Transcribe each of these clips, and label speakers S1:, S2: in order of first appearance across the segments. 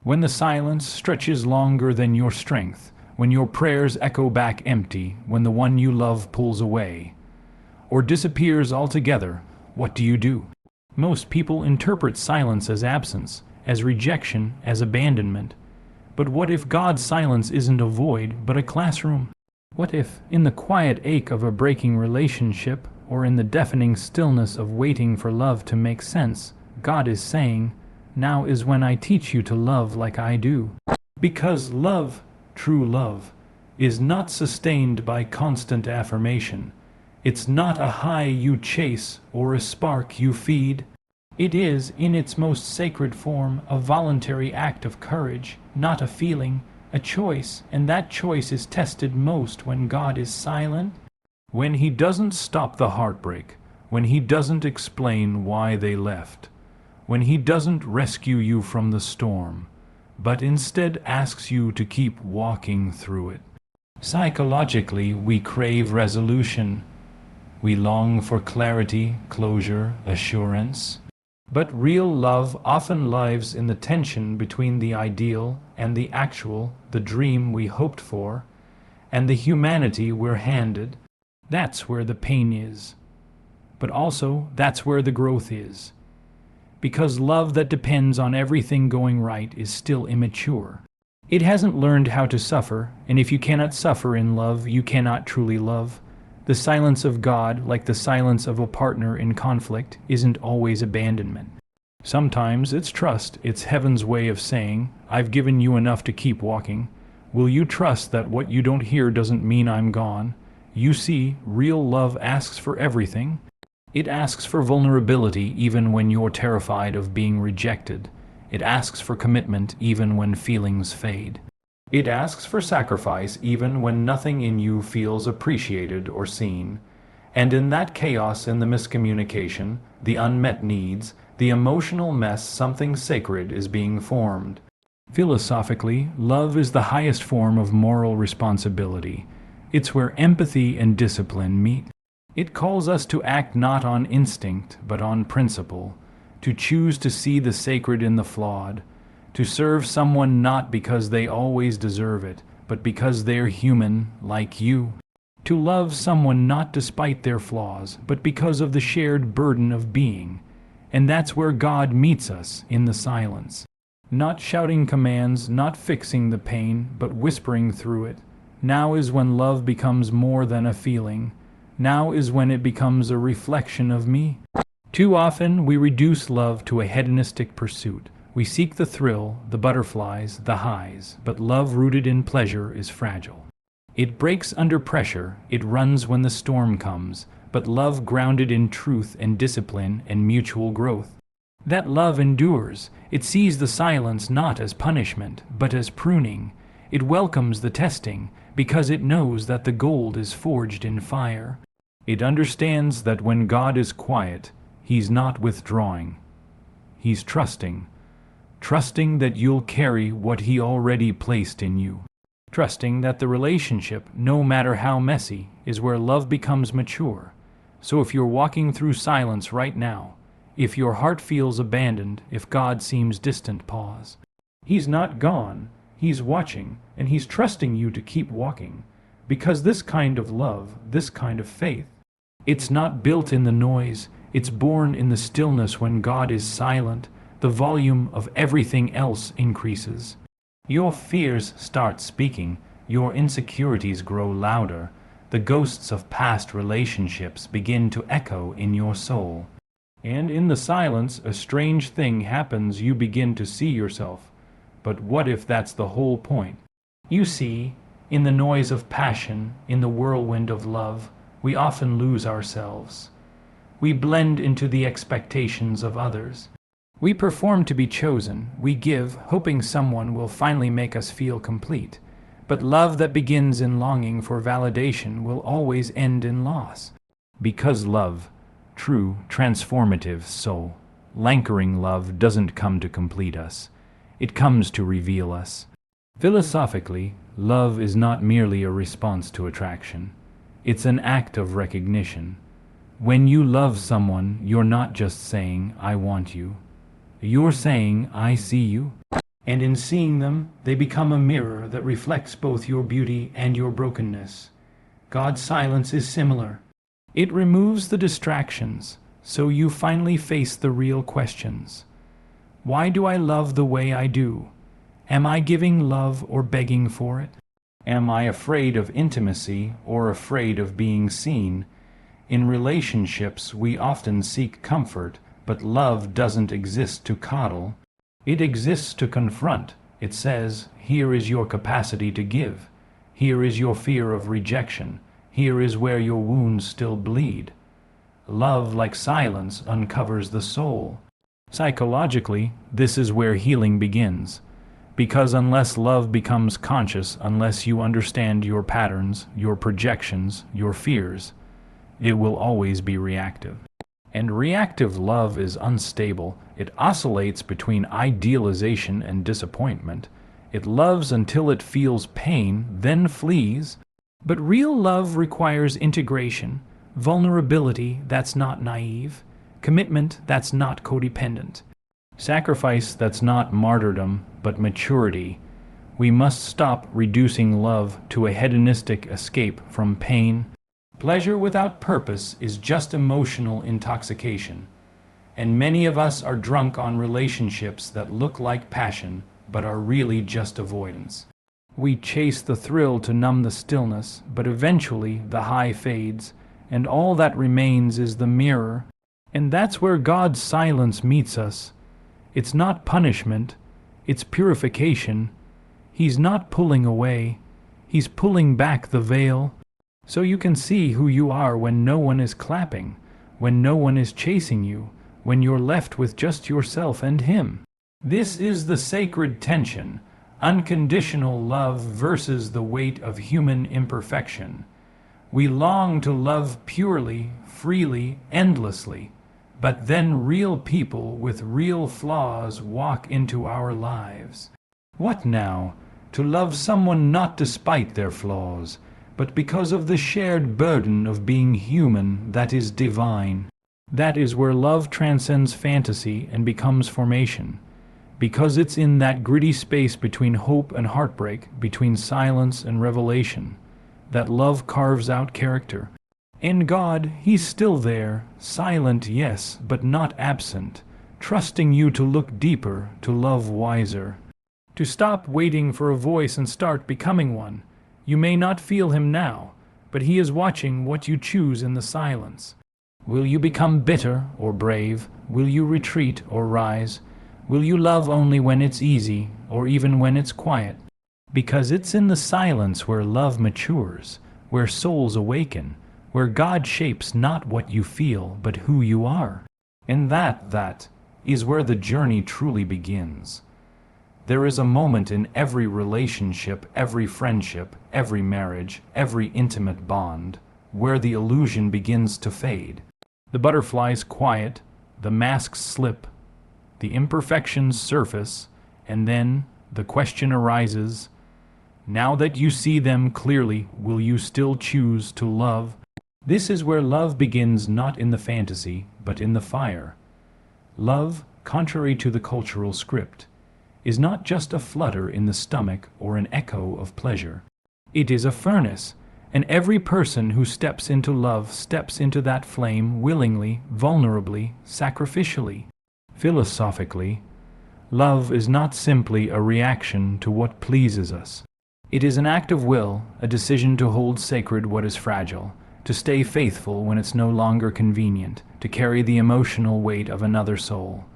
S1: When the silence stretches longer than your strength, when your prayers echo back empty, when the one you love pulls away, or disappears altogether, what do? Most people interpret silence as absence, as rejection, as abandonment. But what if God's silence isn't a void, but a classroom? What if, in the quiet ache of a breaking relationship, or in the deafening stillness of waiting for love to make sense, God is saying, "Now is when I teach you to love like I do." Because love, true love, is not sustained by constant affirmation. It's not a high you chase or a spark you feed. It is, in its most sacred form, a voluntary act of courage, not a feeling, a choice, and that choice is tested most when God is silent. When He doesn't stop the heartbreak, when He doesn't explain why they left, when He doesn't rescue you from the storm, but instead asks you to keep walking through it. Psychologically, we crave resolution. We long for clarity, closure, assurance. But real love often lives in the tension between the ideal and the actual, the dream we hoped for, and the humanity we're handed. That's where the pain is. But also, that's where the growth is. Because love that depends on everything going right is still immature. It hasn't learned how to suffer, and if you cannot suffer in love, you cannot truly love. The silence of God, like the silence of a partner in conflict, isn't always abandonment. Sometimes it's trust. It's heaven's way of saying, "I've given you enough to keep walking. Will you trust that what you don't hear doesn't mean I'm gone?" You see, real love asks for everything. It asks for vulnerability even when you're terrified of being rejected. It asks for commitment even when feelings fade. It asks for sacrifice even when nothing in you feels appreciated or seen. And in that chaos and the miscommunication, the unmet needs, the emotional mess, something sacred is being formed. Philosophically, love is the highest form of moral responsibility. It's where empathy and discipline meet. It calls us to act not on instinct, but on principle, to choose to see the sacred in the flawed, to serve someone not because they always deserve it, but because they're human, like you. To love someone not despite their flaws, but because of the shared burden of being. And that's where God meets us, in the silence. Not shouting commands, not fixing the pain, but whispering through it. Now is when love becomes more than a feeling. Now is when it becomes a reflection of me. Too often we reduce love to a hedonistic pursuit. We seek the thrill, the butterflies, the highs, but love rooted in pleasure is fragile. It breaks under pressure, it runs when the storm comes, but love grounded in truth and discipline and mutual growth. That love endures. It sees the silence not as punishment, but as pruning. It welcomes the testing, because it knows that the gold is forged in fire. It understands that when God is quiet, He's not withdrawing. He's trusting. Trusting that you'll carry what He already placed in you. Trusting that the relationship, no matter how messy, is where love becomes mature. So if you're walking through silence right now, if your heart feels abandoned, if God seems distant, pause. He's not gone. He's watching, and He's trusting you to keep walking. Because this kind of love, this kind of faith, it's not built in the noise. It's born in the stillness when God is silent. The volume of everything else increases. Your fears start speaking. Your insecurities grow louder. The ghosts of past relationships begin to echo in your soul. And in the silence, a strange thing happens. You begin to see yourself. But what if that's the whole point? You see, in the noise of passion, in the whirlwind of love, we often lose ourselves. We blend into the expectations of others. We perform to be chosen. We give, hoping someone will finally make us feel complete. But love that begins in longing for validation will always end in loss. Because love, true, transformative soul, lankering love doesn't come to complete us. It comes to reveal us. Philosophically, love is not merely a response to attraction. It's an act of recognition. When you love someone, you're not just saying, "I want you." You're saying, "I see you." And in seeing them, they become a mirror that reflects both your beauty and your brokenness. God's silence is similar. It removes the distractions, so you finally face the real questions. Why do I love the way I do? Am I giving love or begging for it? Am I afraid of intimacy or afraid of being seen? In relationships, we often seek comfort, but love doesn't exist to coddle. It exists to confront. It says, here is your capacity to give. Here is your fear of rejection. Here is where your wounds still bleed. Love, like silence, uncovers the soul. Psychologically, this is where healing begins. Because unless love becomes conscious, unless you understand your patterns, your projections, your fears, it will always be reactive. And reactive love is unstable. It oscillates between idealization and disappointment. It loves until it feels pain, then flees. But real love requires integration, vulnerability that's not naive, commitment that's not codependent, sacrifice that's not martyrdom, but maturity. We must stop reducing love to a hedonistic escape from pain. Pleasure without purpose is just emotional intoxication, and many of us are drunk on relationships that look like passion, but are really just avoidance. We chase the thrill to numb the stillness, but eventually the high fades, and all that remains is the mirror. And that's where God's silence meets us. It's not punishment, it's purification. He's not pulling away, He's pulling back the veil, so you can see who you are when no one is clapping, when no one is chasing you, when you're left with just yourself and Him. This is the sacred tension, unconditional love versus the weight of human imperfection. We long to love purely, freely, endlessly, but then real people with real flaws walk into our lives. What now? To love someone not despite their flaws, but because of the shared burden of being human that is divine. That is where love transcends fantasy and becomes formation. Because it's in that gritty space between hope and heartbreak, between silence and revelation, that love carves out character. In God, He's still there, silent, yes, but not absent, trusting you to look deeper, to love wiser, to stop waiting for a voice and start becoming one. You may not feel Him now, but He is watching what you choose in the silence. Will you become bitter or brave? Will you retreat or rise? Will you love only when it's easy, or even when it's quiet? Because it's in the silence where love matures, where souls awaken, where God shapes not what you feel, but who you are. And that is where the journey truly begins. There is a moment in every relationship, every friendship, every marriage, every intimate bond, where the illusion begins to fade. The butterflies quiet, the masks slip, the imperfections surface, and then the question arises, now that you see them clearly, will you still choose to love? This is where love begins, not in the fantasy, but in the fire. Love, contrary to the cultural script, is not just a flutter in the stomach or an echo of pleasure. It is a furnace, and every person who steps into love steps into that flame willingly, vulnerably, sacrificially. Philosophically, love is not simply a reaction to what pleases us. It is an act of will, a decision to hold sacred what is fragile, to stay faithful when it's no longer convenient, to carry the emotional weight of another soul.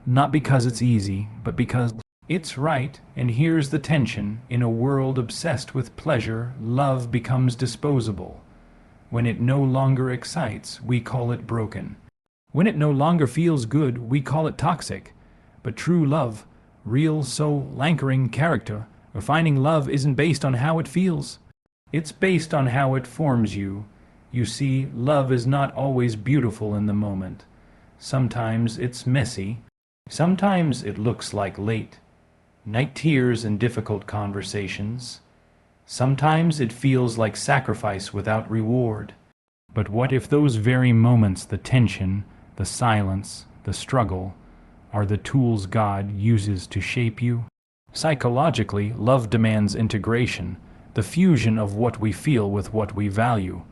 S1: Not because it's easy, but because it's right. And here's the tension. In a world obsessed with pleasure, love becomes disposable. When it no longer excites, we call it broken. When it no longer feels good, we call it toxic. But true love, real, soul-anchoring character, refining love isn't based on how it feels. It's based on how it forms you. You see, love is not always beautiful in the moment. Sometimes it's messy. Sometimes it looks like late night tears and difficult conversations. Sometimes it feels like sacrifice without reward. But what if those very moments, the tension, the silence, the struggle, are the tools God uses to shape you? Psychologically, love demands integration, the fusion of what we feel with what we value.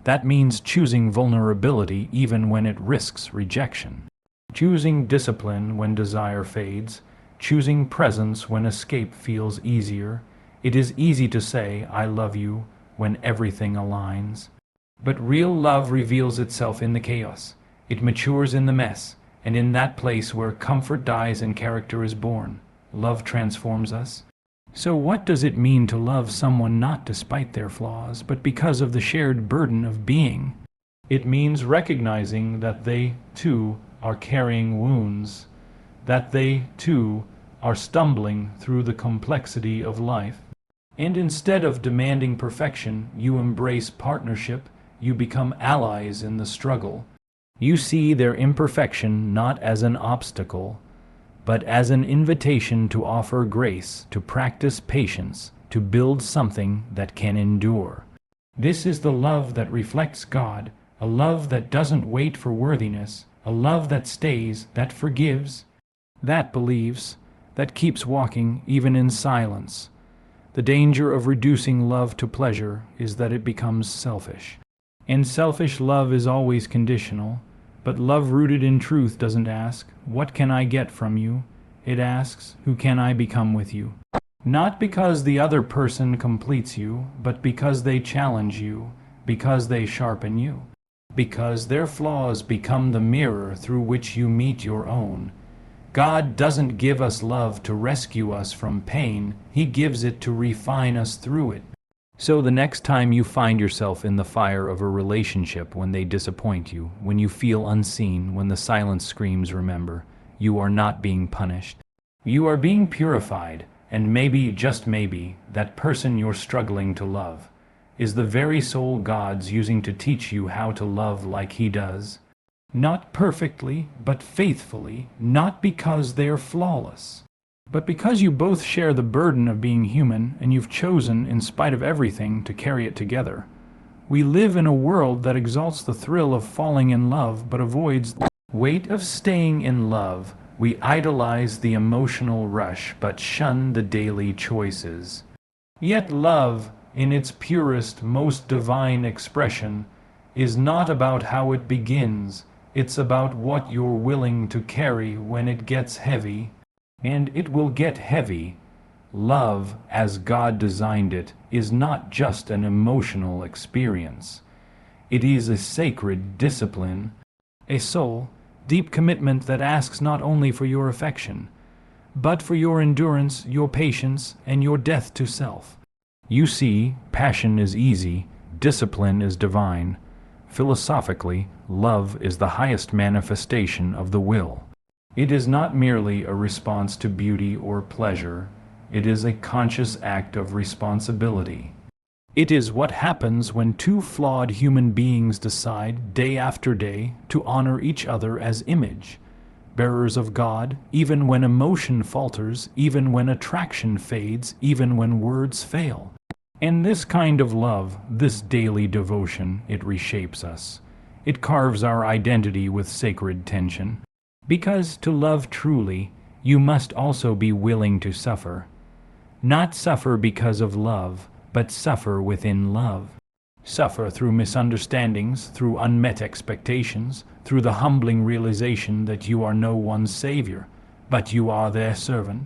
S1: That means choosing vulnerability even when it risks rejection. Choosing discipline when desire fades. Choosing presence when escape feels easier. It is easy to say, "I love you," when everything aligns. But real love reveals itself in the chaos. It matures in the mess, and in that place where comfort dies and character is born, love transforms us. So what does it mean to love someone not despite their flaws, but because of the shared burden of being? It means recognizing that they, too, are carrying wounds, that they, too, are stumbling through the complexity of life. And instead of demanding perfection, you embrace partnership, you become allies in the struggle. You see their imperfection not as an obstacle, but as an invitation to offer grace, to practice patience, to build something that can endure. This is the love that reflects God, a love that doesn't wait for worthiness, a love that stays, that forgives, that believes, that keeps walking even in silence. The danger of reducing love to pleasure is that it becomes selfish. And selfish love is always conditional, but love rooted in truth doesn't ask, "What can I get from you?" It asks, "Who can I become with you?" Not because the other person completes you, but because they challenge you, because they sharpen you, because their flaws become the mirror through which you meet your own. God doesn't give us love to rescue us from pain, He gives it to refine us through it. So the next time you find yourself in the fire of a relationship, when they disappoint you, when you feel unseen, when the silence screams remember, you are not being punished. You are being purified, and maybe, just maybe, that person you're struggling to love is the very soul God's using to teach you how to love like He does. Not perfectly, but faithfully, not because they're flawless, but because you both share the burden of being human, and you've chosen, in spite of everything, to carry it together. We live in a world that exalts the thrill of falling in love, but avoids the weight of staying in love. We idolize the emotional rush, but shun the daily choices. Yet love, in its purest, most divine expression, is not about how it begins. It's about what you're willing to carry when it gets heavy. And it will get heavy. Love, as God designed it, is not just an emotional experience. It is a sacred discipline, a soul, deep commitment that asks not only for your affection, but for your endurance, your patience, and your death to self. You see, passion is easy, discipline is divine. Philosophically, love is the highest manifestation of the will. It is not merely a response to beauty or pleasure. It is a conscious act of responsibility. It is what happens when two flawed human beings decide, day after day, to honor each other as image, bearers of God, even when emotion falters, even when attraction fades, even when words fail. And this kind of love, this daily devotion, it reshapes us. It carves our identity with sacred tension. Because to love truly, you must also be willing to suffer. Not suffer because of love, but suffer within love. Suffer through misunderstandings, through unmet expectations, through the humbling realization that you are no one's savior, but you are their servant.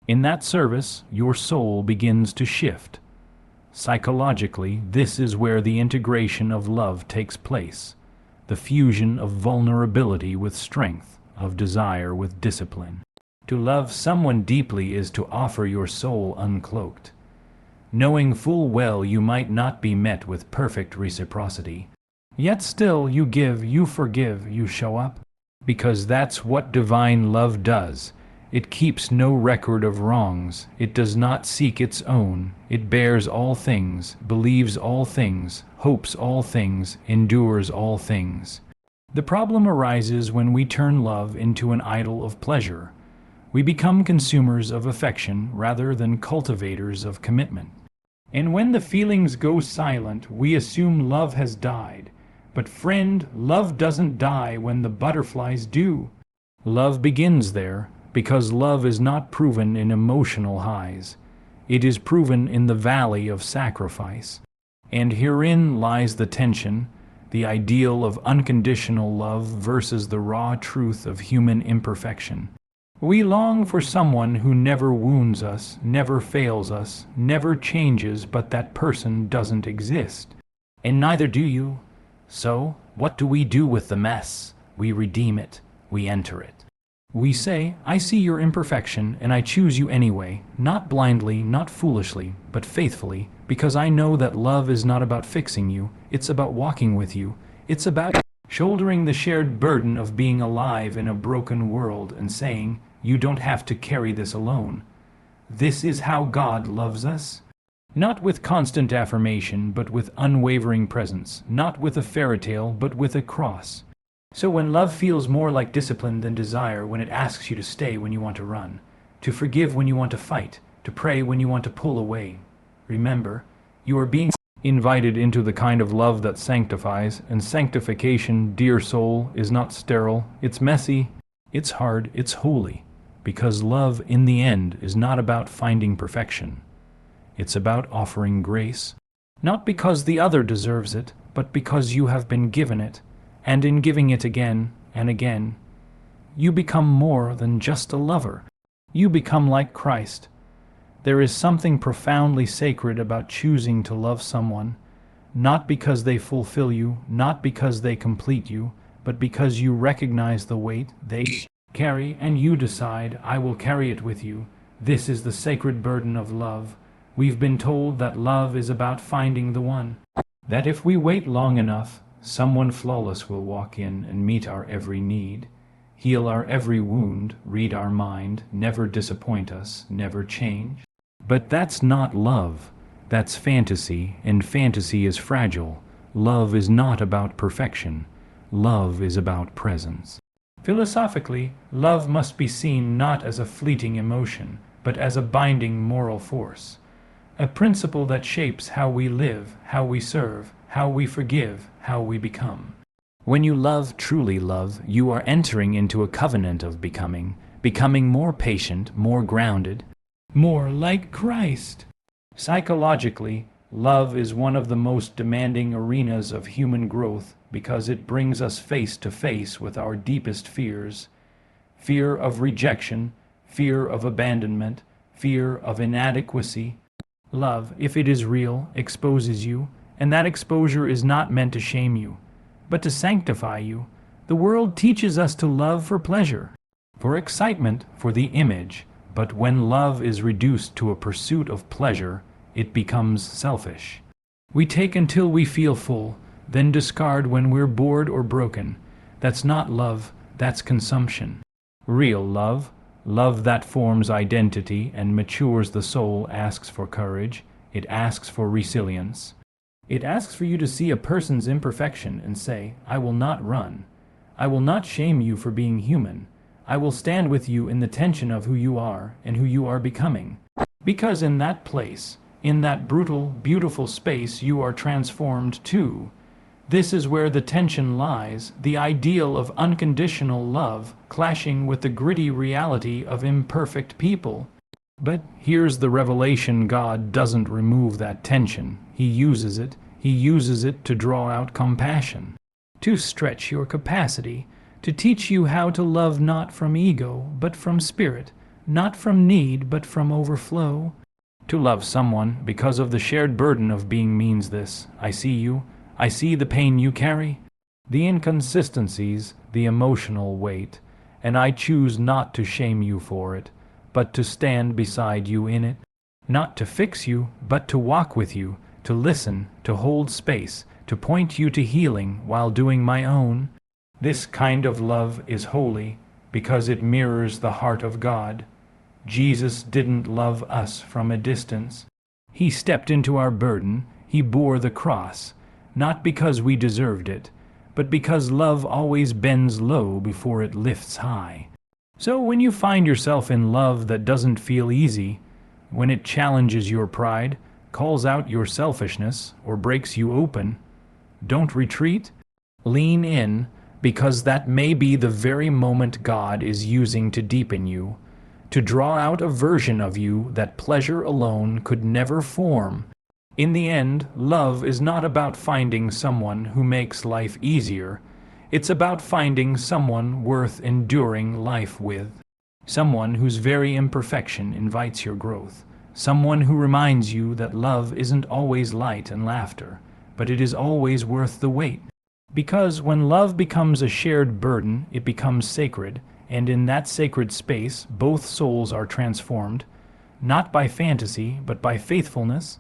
S1: In that service, your soul begins to shift. Psychologically, this is where the integration of love takes place, the fusion of vulnerability with strength, of desire with discipline. To love someone deeply is to offer your soul uncloaked, knowing full well you might not be met with perfect reciprocity. Yet still you give, you forgive, you show up, because that's what divine love does. It keeps no record of wrongs. It does not seek its own. It bears all things, believes all things, hopes all things, endures all things. The problem arises when we turn love into an idol of pleasure. We become consumers of affection rather than cultivators of commitment. And when the feelings go silent, we assume love has died. But friend, love doesn't die when the butterflies do. Love begins there, because love is not proven in emotional highs. It is proven in the valley of sacrifice. And herein lies the tension, the ideal of unconditional love versus the raw truth of human imperfection. We long for someone who never wounds us, never fails us, never changes, but that person doesn't exist. And neither do you. So, what do we do with the mess? We redeem it. We enter it. We say, I see your imperfection, and I choose you anyway, not blindly, not foolishly, but faithfully, because I know that love is not about fixing you, it's about walking with you, it's about shouldering the shared burden of being alive in a broken world and saying, you don't have to carry this alone. This is how God loves us. Not with constant affirmation, but with unwavering presence, not with a fairy tale, but with a cross. So when love feels more like discipline than desire, when it asks you to stay when you want to run, to forgive when you want to fight, to pray when you want to pull away, remember, you are being invited into the kind of love that sanctifies, and sanctification, dear soul, is not sterile, it's messy, it's hard, it's holy, because love, in the end, is not about finding perfection. It's about offering grace, not because the other deserves it, but because you have been given it, and in giving it again and again, you become more than just a lover. You become like Christ. There is something profoundly sacred about choosing to love someone, not because they fulfill you, not because they complete you, but because you recognize the weight they carry, and you decide, I will carry it with you. This is the sacred burden of love. We've been told that love is about finding the one, that if we wait long enough, someone flawless will walk in and meet our every need, heal our every wound, read our mind, never disappoint us, never change. But that's not love. That's fantasy, and fantasy is fragile. Love is not about perfection. Love is about presence. Philosophically, love must be seen not as a fleeting emotion, but as a binding moral force, a principle that shapes how we live, how we serve, how we forgive, how we become. When you love, truly love, you are entering into a covenant of becoming more patient, more grounded, more like Christ. Psychologically, love is one of the most demanding arenas of human growth because it brings us face to face with our deepest fears. Fear of rejection, fear of abandonment, fear of inadequacy. Love, if it is real, exposes you, and that exposure is not meant to shame you, but to sanctify you. The world teaches us to love for pleasure, for excitement, for the image, but when love is reduced to a pursuit of pleasure, it becomes selfish. We take until we feel full, then discard when we're bored or broken. That's not love, that's consumption. Real love, love that forms identity and matures the soul, asks for courage, it asks for resilience. It asks for you to see a person's imperfection and say, I will not run. I will not shame you for being human. I will stand with you in the tension of who you are and who you are becoming. Because in that place, in that brutal, beautiful space, you are transformed too. This is where the tension lies, the ideal of unconditional love clashing with the gritty reality of imperfect people. But here's the revelation: God doesn't remove that tension. He uses it. He uses it to draw out compassion, to stretch your capacity, to teach you how to love not from ego, but from spirit, not from need, but from overflow. To love someone because of the shared burden of being means this: I see you, I see the pain you carry, the inconsistencies, the emotional weight, and I choose not to shame you for it, but to stand beside you in it, not to fix you, but to walk with you, to listen, to hold space, to point you to healing while doing my own. This kind of love is holy because it mirrors the heart of God. Jesus didn't love us from a distance. He stepped into our burden. He bore the cross, not because we deserved it, but because love always bends low before it lifts high. So when you find yourself in love that doesn't feel easy, when it challenges your pride, calls out your selfishness, or breaks you open, don't retreat. Lean in, because that may be the very moment God is using to deepen you, to draw out a version of you that pleasure alone could never form. In the end, love is not about finding someone who makes life easier. It's about finding someone worth enduring life with. Someone whose very imperfection invites your growth. Someone who reminds you that love isn't always light and laughter, but it is always worth the wait. Because when love becomes a shared burden, it becomes sacred, and in that sacred space, both souls are transformed, not by fantasy, but by faithfulness,